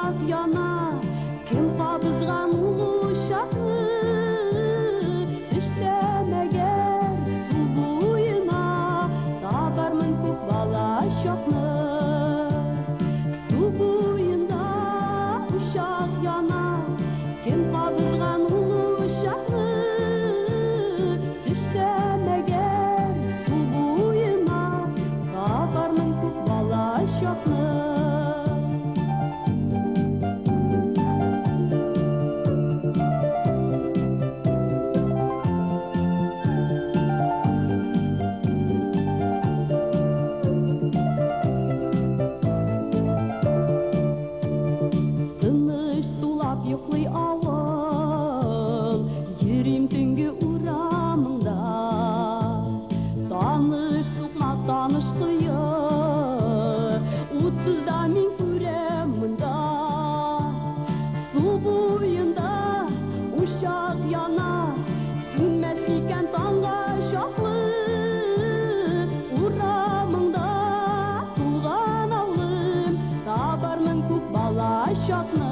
uşak yana, kim kabızgan uşağı, düşsem eğer su buyuna, tabarmın kuk bala şoknu. Su buyunda uşak yana, kim kabızgan uşağı, düşsem eğer su buyuna, tabarmın kuk bala şoknu. Yoklay avul, yerim tüngü uramında. Tanış sokmak, tanış kıyı, utsuzda min kuramında. Su buyunda uşak yana, sünmez miken tanga şaklı. Uramında tuğan avlım, tabarmın kuk bala şaklı.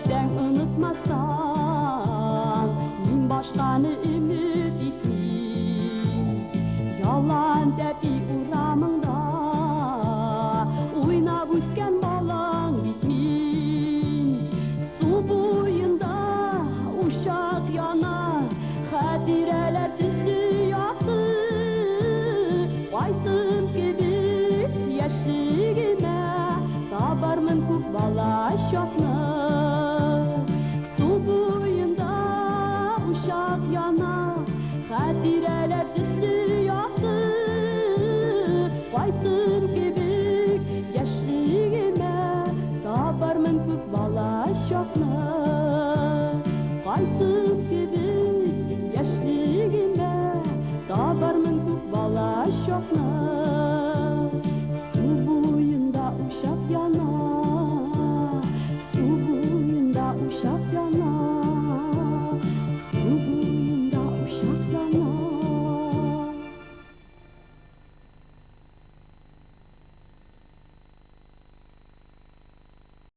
Sen unutmasan, min başkanı